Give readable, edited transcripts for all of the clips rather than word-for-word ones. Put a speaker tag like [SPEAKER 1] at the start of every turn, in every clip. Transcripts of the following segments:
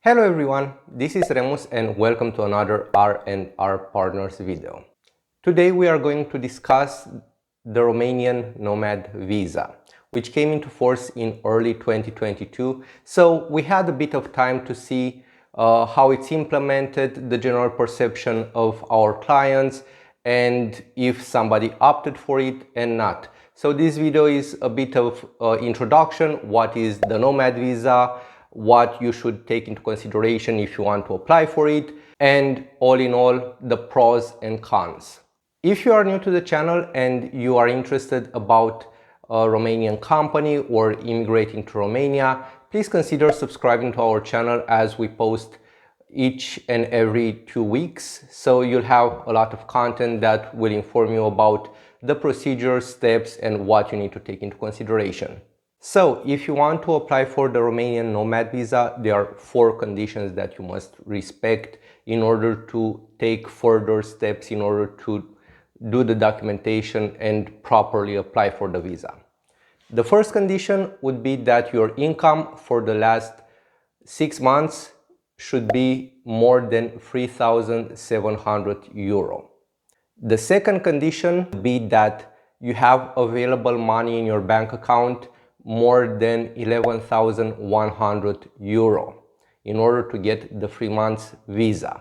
[SPEAKER 1] Hello everyone, this is Remus and welcome to another R&R Partners video. Today we are going to discuss the Romanian Nomad Visa, which came into force in early 2022. So we had a bit of time to see how it's implemented, the general perception of our clients, and if somebody opted for it and not. So this video is a bit of introduction. What is the Nomad Visa? What you should take into consideration if you want to apply for it, and all in all, the pros and cons. If you are new to the channel and you are interested about a Romanian company or immigrating to Romania, please consider subscribing to our channel as we post each and every 2 weeks. So you'll have a lot of content that will inform you about the procedures, steps, and what you need to take into consideration. So, if you want to apply for the Romanian Nomad Visa, there are 4 conditions that you must respect in order to take further steps in order to do the documentation and properly apply for the visa. The first condition would be that your income for the last 6 months should be more than 3,700 euro. The second condition would be that you have available money in your bank account more than 11,100 euro in order to get the 3 months visa.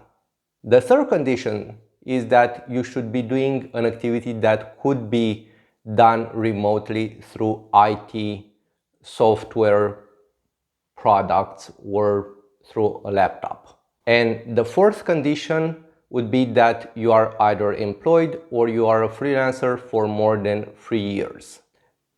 [SPEAKER 1] The third condition is that you should be doing an activity that could be done remotely through IT software products or through a laptop. And the fourth condition would be that you are either employed or you are a freelancer for more than 3 years.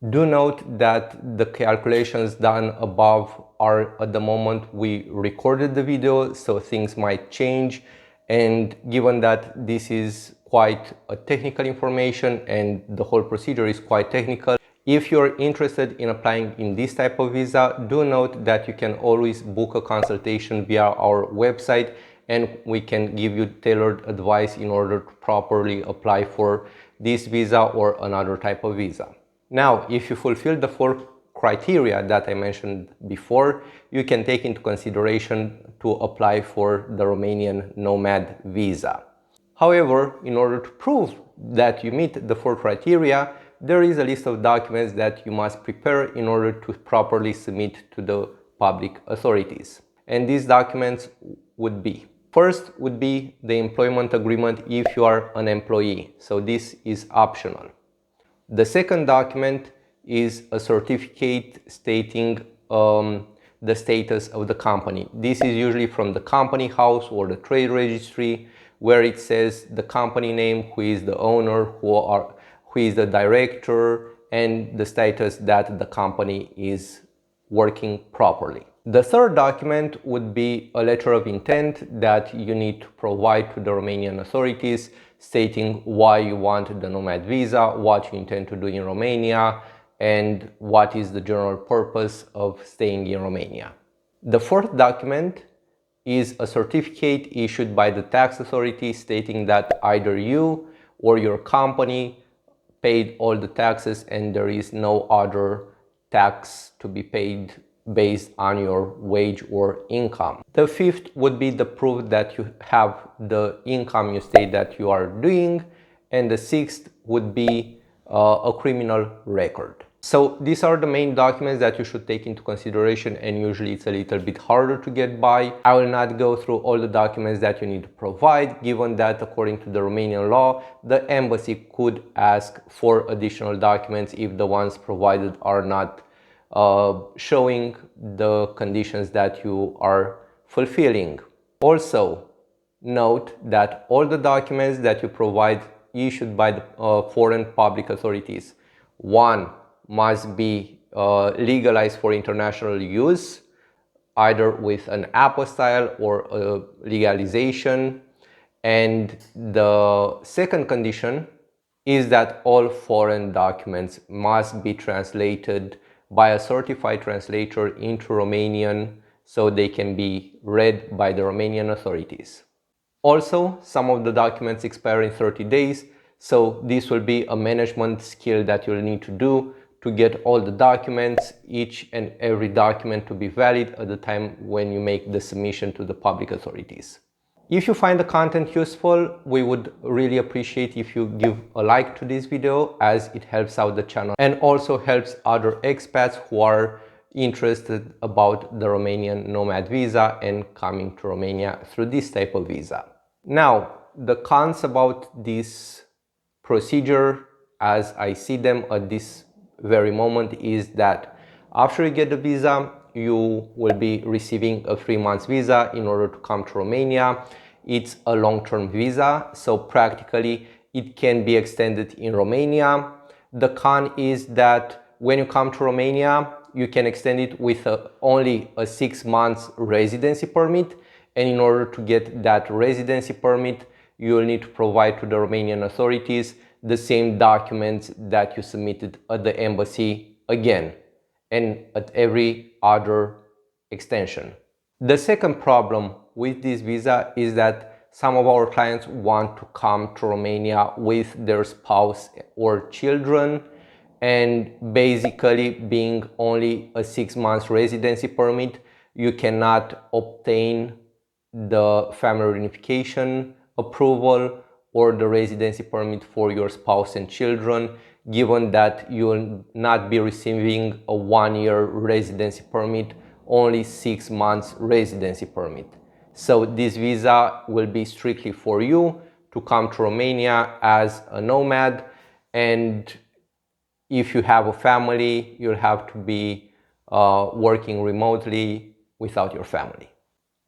[SPEAKER 1] Do note that the calculations done above are at the moment we recorded the video, so things might change, and given that this is quite a technical information and the whole procedure is quite technical, if you're interested in applying in this type of visa, do note that you can always book a consultation via our website and we can give you tailored advice in order to properly apply for this visa or another type of visa. Now, if you fulfill the 4 criteria that I mentioned before, you can take into consideration to apply for the Romanian Nomad Visa. However, in order to prove that you meet the 4 criteria, there is a list of documents that you must prepare in order to properly submit to the public authorities. And these documents would be: first would be the employment agreement if you are an employee, so this is optional. The second document is a certificate stating the status of the company. This is usually from the company house or the trade registry, where it says the company name, who is the owner, who is the director, and the status that the company is working properly. The third document would be a letter of intent that you need to provide to the Romanian authorities, stating why you want the Nomad Visa, what you intend to do in Romania, and what is the general purpose of staying in Romania. The fourth document is a certificate issued by the tax authority stating that either you or your company paid all the taxes and there is no other tax to be paid based on your wage or income. The fifth would be the proof that you have the income you state that you are doing, and the sixth would be a criminal record. So these are the main documents that you should take into consideration, and usually it's a little bit harder to get by. I will not go through all the documents that you need to provide, given that according to the Romanian law, the embassy could ask for additional documents if the ones provided are not showing the conditions that you are fulfilling. Also, note that all the documents that you provide issued by the foreign public authorities, 1, must be legalized for international use, either with an apostille or a legalization. And the second condition is that all foreign documents must be translated by a certified translator into Romanian so they can be read by the Romanian authorities. Also, some of the documents expire in 30 days, so this will be a management skill that you'll need to do to get all the documents, each and every document to be valid at the time when you make the submission to the public authorities. If you find the content useful, we would really appreciate if you give a like to this video, as it helps out the channel and also helps other expats who are interested about the Romanian Nomad Visa and coming to Romania through this type of visa. Now, the cons about this procedure, as I see them at this very moment, is that after you get the visa, you will be receiving a 3-month visa in order to come to Romania. It's a long-term visa, so practically it can be extended in Romania. The con is that when you come to Romania, you can extend it with only a 6-month residency permit, and in order to get that residency permit, you will need to provide to the Romanian authorities the same documents that you submitted at the embassy again, and at every other extension. The second problem with this visa is that some of our clients want to come to Romania with their spouse or children, and basically, being only a 6-month residency permit, you cannot obtain the family reunification approval or the residency permit for your spouse and children, given that you will not be receiving a 1-year residency permit, only 6 months residency permit. So this visa will be strictly for you to come to Romania as a nomad, and if you have a family, you'll have to be working remotely without your family.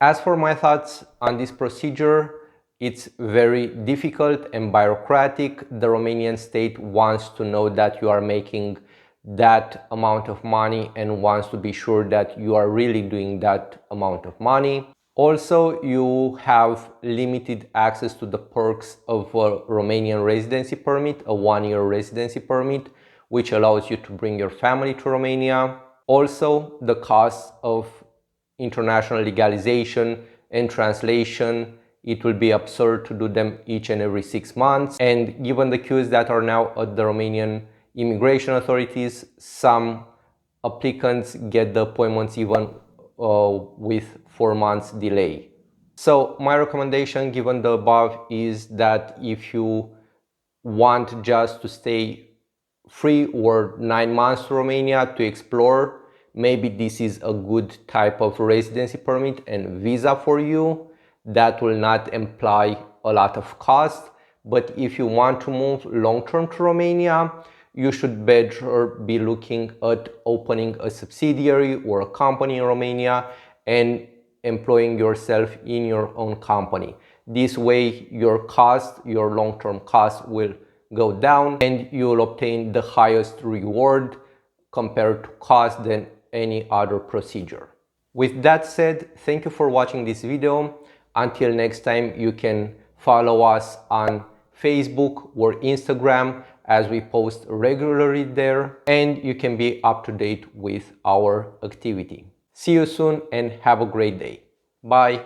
[SPEAKER 1] As for my thoughts on this procedure, it's very difficult and bureaucratic. The Romanian state wants to know that you are making that amount of money and wants to be sure that you are really doing that amount of money. Also, you have limited access to the perks of a Romanian residency permit, a 1-year residency permit, which allows you to bring your family to Romania. Also, the cost of international legalization and translation, it will be absurd to do them each and every 6 months. And given the queues that are now at the Romanian immigration authorities, some applicants get the appointments even with 4 months delay. So my recommendation, given the above, is that if you want just to stay 3 or 9 months to Romania to explore, maybe this is a good type of residency permit and visa for you that will not imply a lot of cost. But if you want to move long-term to Romania, you should better be looking at opening a subsidiary or a company in Romania and employing yourself in your own company. This way your cost, your long-term cost, will go down and you will obtain the highest reward compared to cost than any other procedure. With that said, thank you for watching this video. Until next time, you can follow us on Facebook or Instagram, as we post regularly there, and you can be up to date with our activity. See you soon and have a great day. Bye.